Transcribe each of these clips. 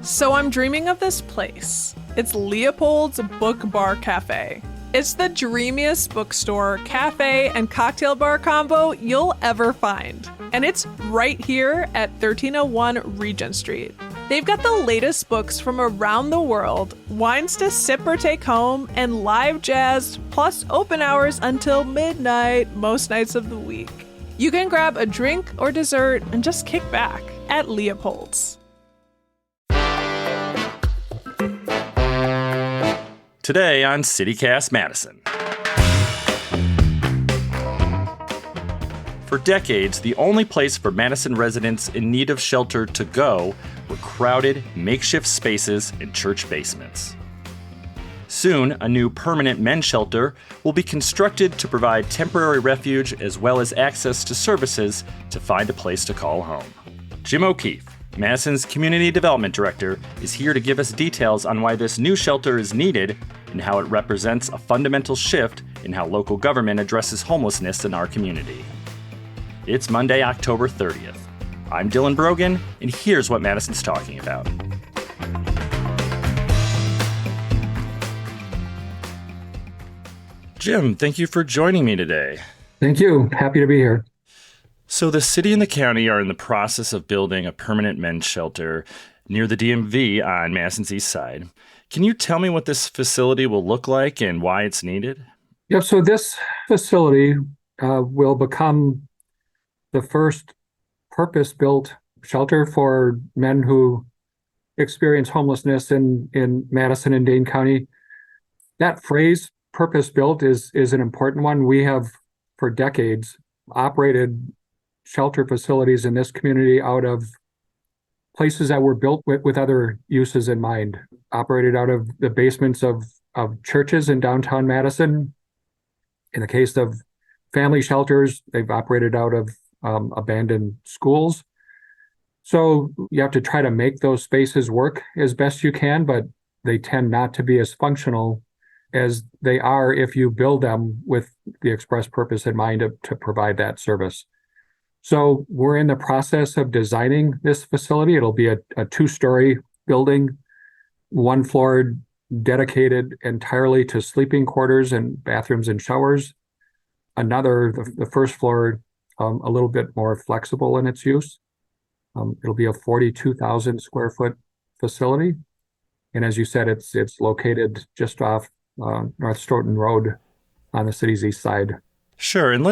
So I'm dreaming of this place. It's Leopold's Book Bar Cafe. It's the dreamiest bookstore, cafe, and cocktail bar combo you'll ever find. And it's right here at 1301 Regent Street. They've got the latest books from around the world, wines to sip or take home, and live jazz, plus open hours until midnight most nights of the week. You can grab a drink or dessert and just kick back at Leopold's. Today on CityCast Madison. For decades, the only place for Madison residents in need of shelter to go were crowded, makeshift spaces in church basements. Soon, a new permanent men's shelter will be constructed to provide temporary refuge as well as access to services to find a place to call home. Jim O'Keefe, Madison's Community Development Director, is here to give us details on why this new shelter is needed and how it represents a fundamental shift in how local government addresses homelessness in our community. It's Monday, October 30th. I'm Dylan Brogan, and here's what Madison's talking about. Jim, thank you for joining me today. Thank you. Happy to be here. So the city and the county are in the process of building a permanent men's shelter near the DMV on Madison's east side. Can you tell me what this facility will look like and why it's needed? Yeah, so this facility will become the first purpose-built shelter for men who experience homelessness in Madison and Dane County. That phrase, purpose-built, is an important one. We have, for decades, operated shelter facilities in this community out of places that were built with other uses in mind, operated out of the basements of churches in downtown Madison. In the case of family shelters, they've operated out of abandoned schools. So you have to try to make those spaces work as best you can, but they tend not to be as functional as they are if you build them with the express purpose in mind to provide that service. So we're in the process of designing this facility. It'll be a two-story building, one floor dedicated entirely to sleeping quarters and bathrooms and showers. Another, the first floor, a little bit more flexible in its use. It'll be a 42,000 square foot facility. And as you said, it's located just off North Stoughton Road on the city's east side. Sure. And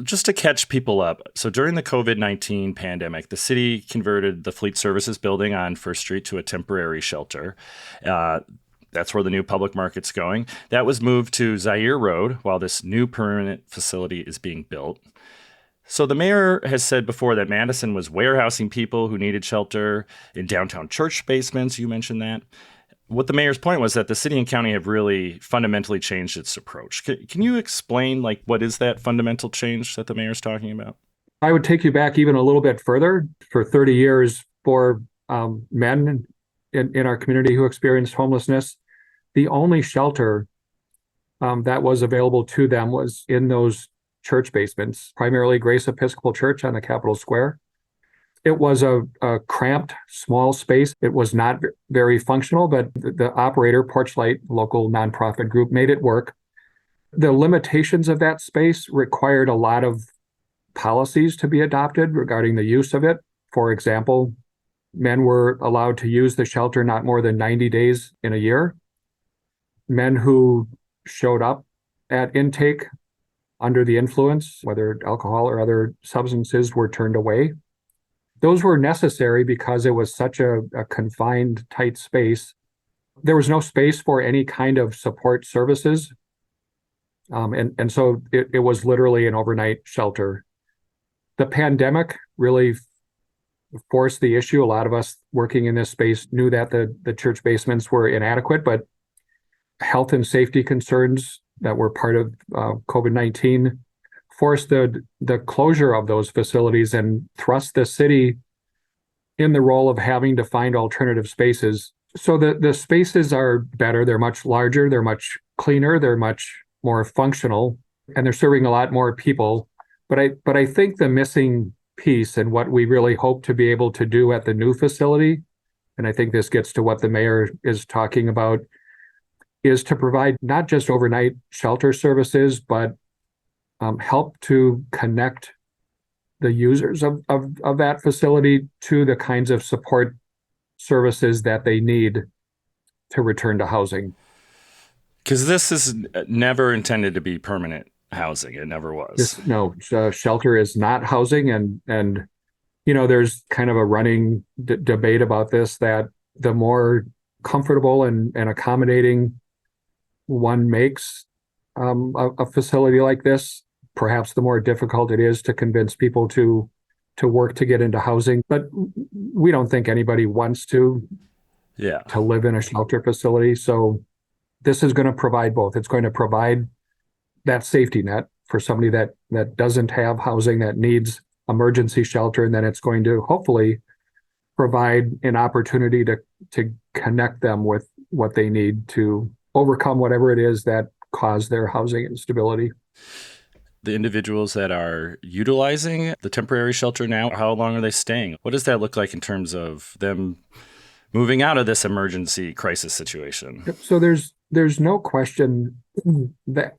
just to catch people up. So during the COVID-19 pandemic, the city converted the Fleet Services building on First Street to a temporary shelter. That's where the new public market's going. That was moved to Zaire Road while this new permanent facility is being built. So the mayor has said before that Madison was warehousing people who needed shelter in downtown church basements. You mentioned that. What the mayor's point was that the city and county have really fundamentally changed its approach. Can you explain, what is that fundamental change that the mayor's talking about? I would take you back even a little bit further. For 30 years, for men in our community who experienced homelessness, the only shelter that was available to them was in those church basements, primarily Grace Episcopal Church on the Capitol Square. It was a cramped, small space. It was not very functional, but the operator, Porchlight, local nonprofit group, made it work. The limitations of that space required a lot of policies to be adopted regarding the use of it. For example, men were allowed to use the shelter not more than 90 days in a year. Men who showed up at intake under the influence, whether alcohol or other substances, were turned away. Those were necessary because it was such a confined, tight space. There was no space for any kind of support services. And so it was literally an overnight shelter. The pandemic really forced the issue. A lot of us working in this space knew that the church basements were inadequate, but health and safety concerns that were part of COVID-19 forced the closure of those facilities and thrust the city in the role of having to find alternative spaces. So the spaces are better. They're much larger. They're much cleaner. They're much more functional, and they're serving a lot more people. But I think the missing piece and what we really hope to be able to do at the new facility and I think this gets to what the mayor is talking about, is to provide not just overnight shelter services, but help to connect the users of that facility to the kinds of support services that they need to return to housing. Because this is never intended to be permanent housing. It never was. Shelter is not housing. And there's kind of a running debate about this, that the more comfortable and accommodating one makes a facility like this, perhaps the more difficult it is to convince people to work to get into housing. But we don't think anybody wants to live in a shelter facility. So this is going to provide both. It's going to provide that safety net for somebody that doesn't have housing, that needs emergency shelter, and then it's going to hopefully provide an opportunity to connect them with what they need to overcome whatever it is that caused their housing instability. The individuals that are utilizing the temporary shelter now, how long are they staying? What does that look like in terms of them moving out of this emergency crisis situation? So there's no question that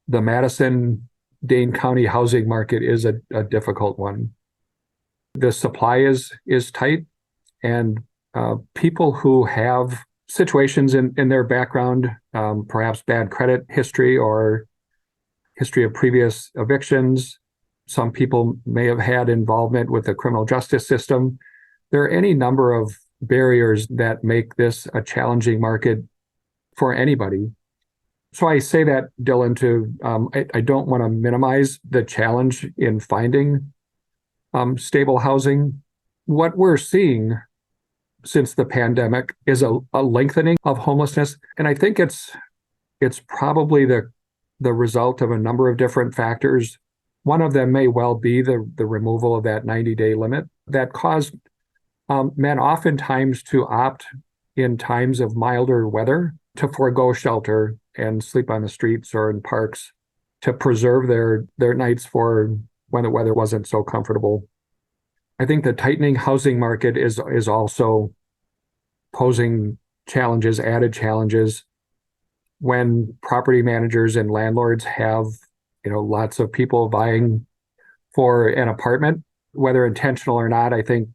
the Madison Dane County housing market is a difficult one. The supply is tight, and people who have situations in their background, perhaps bad credit history or history of previous evictions. Some people may have had involvement with the criminal justice system. There are any number of barriers that make this a challenging market for anybody. So I say that, Dylan, I don't want to minimize the challenge in finding stable housing. What we're seeing since the pandemic is a lengthening of homelessness. And I think it's probably the result of a number of different factors. One of them may well be the removal of that 90-day limit that caused men oftentimes to opt in times of milder weather to forego shelter and sleep on the streets or in parks to preserve their nights for when the weather wasn't so comfortable. I think the tightening housing market is also posing added challenges when property managers and landlords have, lots of people vying for an apartment, whether intentional or not. I think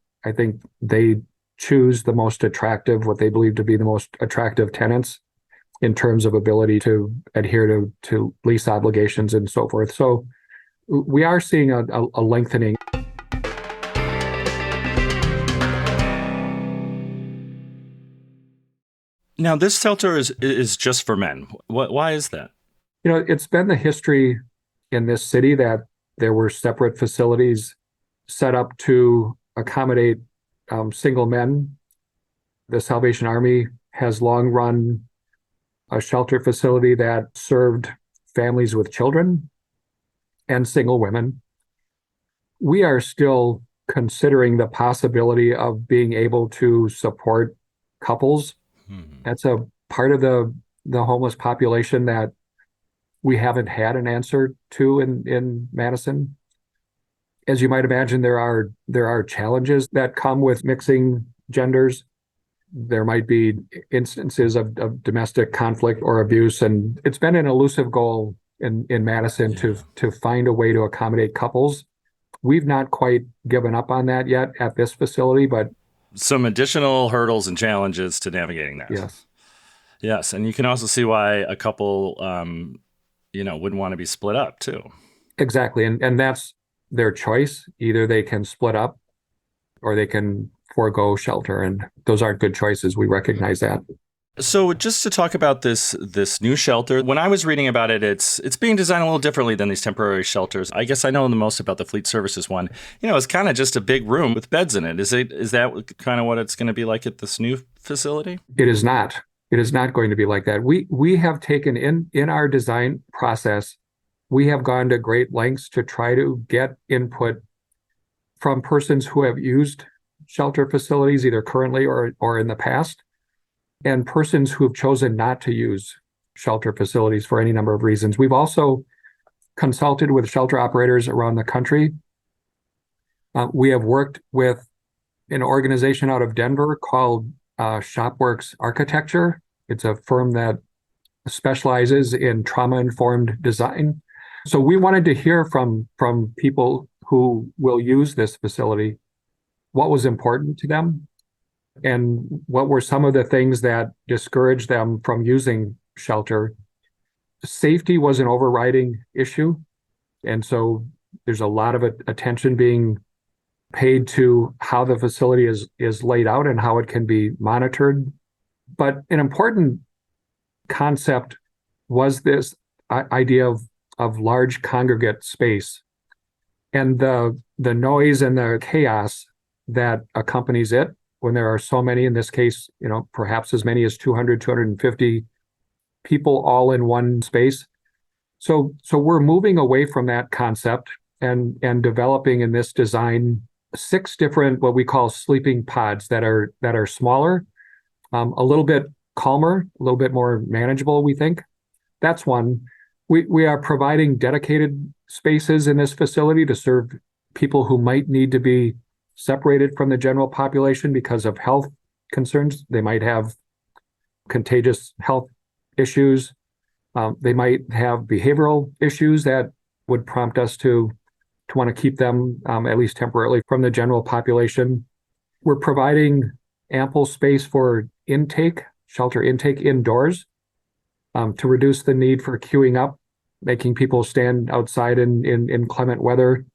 they choose the most attractive, what they believe to be the most attractive tenants in terms of ability to adhere to lease obligations and so forth. So we are seeing a lengthening. Now, this shelter is just for men. Why is that? It's been the history in this city that there were separate facilities set up to accommodate single men. The Salvation Army has long run a shelter facility that served families with children and single women. We are still considering the possibility of being able to support couples. That's a part of the homeless population that we haven't had an answer to in Madison. As you might imagine, there are challenges that come with mixing genders. There might be instances of domestic conflict or abuse, and it's been an elusive goal in Madison to find a way to accommodate couples. We've not quite given up on that yet at this facility, but some additional hurdles and challenges to navigating that. Yes, and you can also see why a couple, wouldn't want to be split up too. Exactly, and that's their choice. Either they can split up, or they can forego shelter, and those aren't good choices. We recognize that. So just to talk about this new shelter, when I was reading about it, it's being designed a little differently than these temporary shelters. I guess I know the most about the Fleet Services one. It's kind of just a big room with beds in it. Is that kind of what it's going to be like at this new facility? It is not. It is not going to be like that. We have taken in our design process, we have gone to great lengths to try to get input from persons who have used shelter facilities either currently or in the past, and persons who have chosen not to use shelter facilities for any number of reasons. We've also consulted with shelter operators around the country. We have worked with an organization out of Denver called Shopworks Architecture. It's a firm that specializes in trauma-informed design. So we wanted to hear from people who will use this facility, what was important to them, and what were some of the things that discouraged them from using shelter. Safety was an overriding issue. And so there's a lot of attention being paid to how the facility is laid out and how it can be monitored. But an important concept was this idea of large congregate space and the noise and the chaos that accompanies it when there are so many, in this case, perhaps as many as 200, 250 people all in one space. So we're moving away from that concept and developing in this design 6 different what we call sleeping pods that are smaller, a little bit calmer, a little bit more manageable, we think. That's one. We are providing dedicated spaces in this facility to serve people who might need to be separated from the general population because of health concerns. They might have contagious health issues. They might have behavioral issues that would prompt us to want to keep them, at least temporarily, from the general population. We're providing ample space for shelter intake indoors, to reduce the need for queuing up, making people stand outside in inclement weather.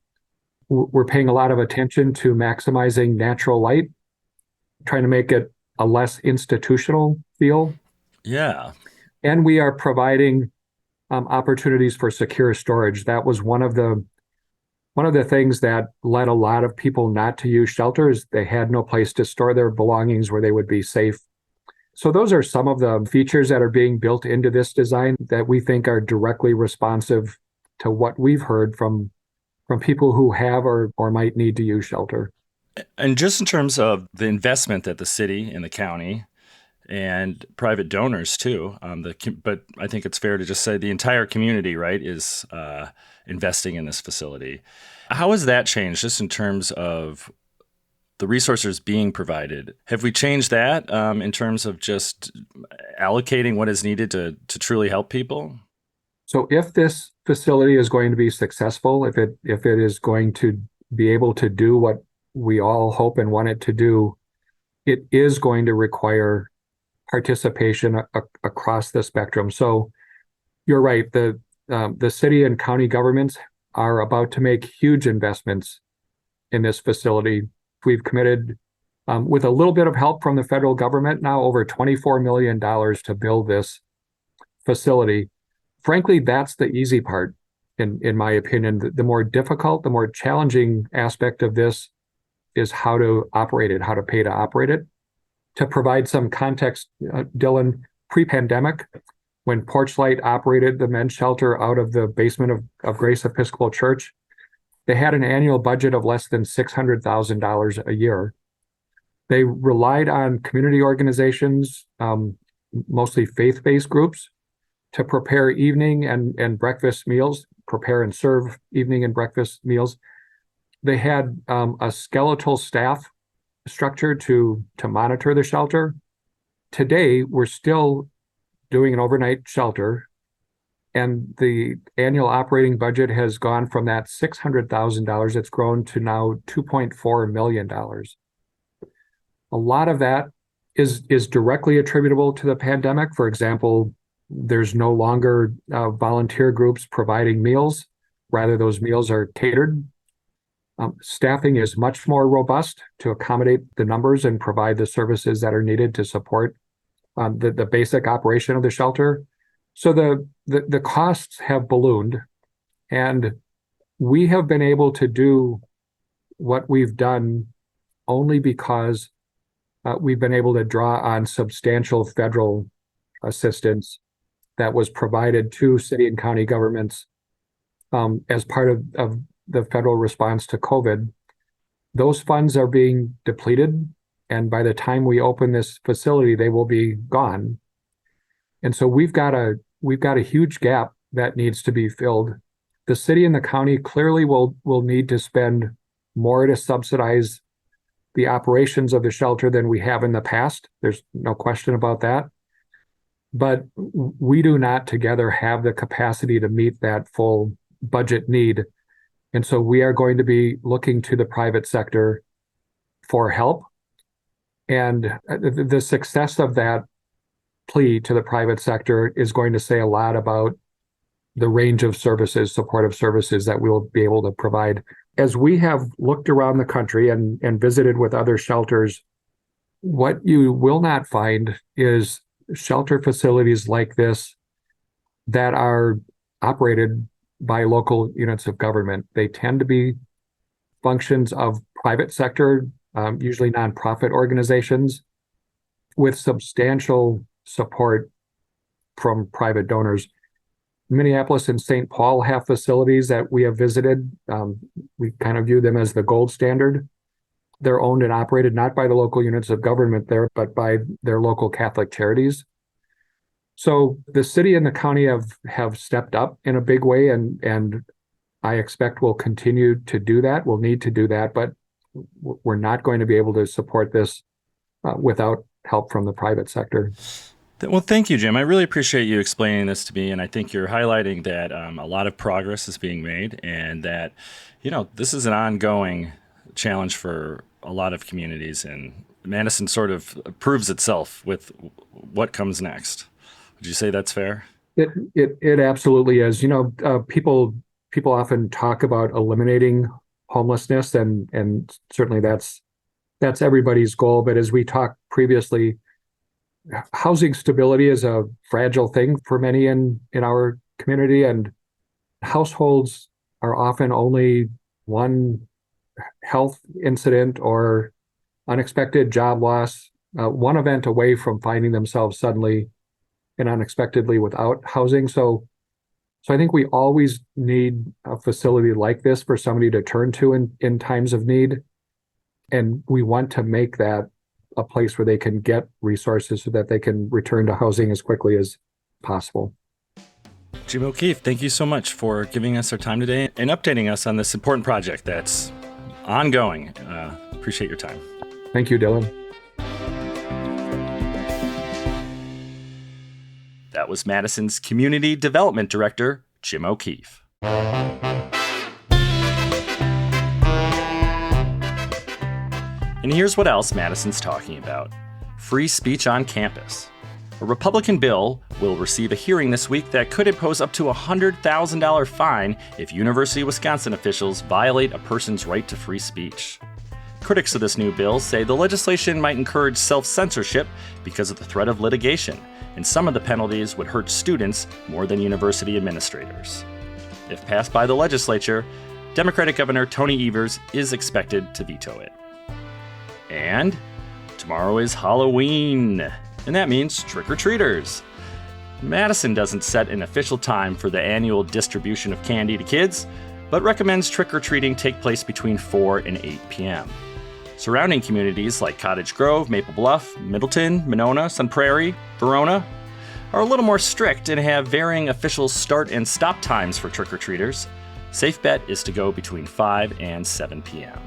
We're paying a lot of attention to maximizing natural light, trying to make it a less institutional feel. Yeah. And we are providing opportunities for secure storage. That was one of the things that led a lot of people not to use shelters. They had no place to store their belongings where they would be safe. So those are some of the features that are being built into this design that we think are directly responsive to what we've heard from people who have or might need to use shelter. And just in terms of the investment that the city and the county and private donors too, but I think it's fair to just say the entire community, right, is investing in this facility. How has that changed just in terms of the resources being provided? Have we changed that in terms of just allocating what is needed to truly help people? So if this facility is going to be successful, if it is going to be able to do what we all hope and want it to do, it is going to require participation across the spectrum. So you're right, the city and county governments are about to make huge investments in this facility. We've committed, with a little bit of help from the federal government, now over $24 million to build this facility. Frankly, that's the easy part, in my opinion. The more difficult, the more challenging aspect of this is how to operate it, how to pay to operate it. To provide some context, Dylan, pre-pandemic, when Porchlight operated the men's shelter out of the basement of Grace Episcopal Church, they had an annual budget of less than $600,000 a year. They relied on community organizations, mostly faith-based groups, to prepare evening and breakfast meals, prepare and serve evening and breakfast meals. They had a skeletal staff structure to monitor the shelter. Today, we're still doing an overnight shelter, and the annual operating budget has gone from that $600,000, it's grown to now $2.4 million. A lot of that is directly attributable to the pandemic. For example, there's no longer volunteer groups providing meals. Rather, those meals are catered. Staffing is much more robust to accommodate the numbers and provide the services that are needed to support the basic operation of the shelter. So the costs have ballooned, and we have been able to do what we've done only because we've been able to draw on substantial federal assistance that was provided to city and county governments as part of the federal response to COVID. Those funds are being depleted, and by the time we open this facility, they will be gone. And so we've got a huge gap that needs to be filled. The city and the county clearly will need to spend more to subsidize the operations of the shelter than we have in the past. There's no question about that. But we do not together have the capacity to meet that full budget need. And so we are going to be looking to the private sector for help. And the success of that plea to the private sector is going to say a lot about the range of services, supportive services that we'll be able to provide. As we have looked around the country and visited with other shelters, what you will not find is shelter facilities like this that are operated by local units of government. They tend to be functions of private sector, usually nonprofit organizations, with substantial support from private donors. Minneapolis and St. Paul have facilities that we have visited. We kind of view them as the gold standard. They're owned and operated not by the local units of government there, but by their local Catholic charities. So the city and the county have stepped up in a big way, and I expect we'll continue to do that. We'll need to do that, but we're not going to be able to support this without help from the private sector. Well, thank you, Jim. I really appreciate you explaining this to me, and I think you're highlighting that a lot of progress is being made, and that, this is an ongoing challenge for a lot of communities, and Madison sort of proves itself with what comes next. Would you say that's fair? It absolutely is. People often talk about eliminating homelessness, and certainly that's everybody's goal. But as we talked previously, housing stability is a fragile thing for many in our community, and households are often only one health incident or unexpected job loss, one event away from finding themselves suddenly and unexpectedly without housing. So I think we always need a facility like this for somebody to turn to in times of need. And we want to make that a place where they can get resources so that they can return to housing as quickly as possible. Jim O'Keefe, thank you so much for giving us our time today and updating us on this important project that's ongoing. Appreciate your time. Thank you, Dylan. That was Madison's Community Development Director, Jim O'Keefe. And here's what else Madison's talking about: free speech on campus. A Republican bill will receive a hearing this week that could impose up to a $100,000 fine if University of Wisconsin officials violate a person's right to free speech. Critics of this new bill say the legislation might encourage self-censorship because of the threat of litigation, and some of the penalties would hurt students more than university administrators. If passed by the legislature, Democratic Governor Tony Evers is expected to veto it. And tomorrow is Halloween, and that means trick-or-treaters. Madison doesn't set an official time for the annual distribution of candy to kids, but recommends trick-or-treating take place between 4 and 8 p.m. Surrounding communities like Cottage Grove, Maple Bluff, Middleton, Monona, Sun Prairie, Verona are a little more strict and have varying official start and stop times for trick-or-treaters. Safe bet is to go between 5 and 7 p.m.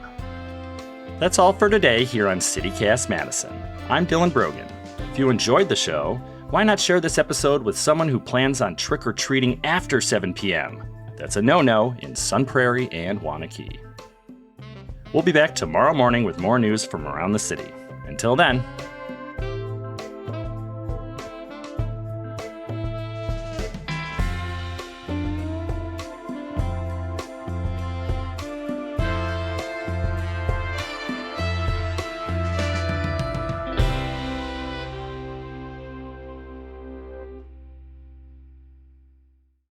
That's all for today here on CityCast Madison. I'm Dylan Brogan. If you enjoyed the show, why not share this episode with someone who plans on trick-or-treating after 7 p.m.? That's a no-no in Sun Prairie and Waunakee. We'll be back tomorrow morning with more news from around the city. Until then,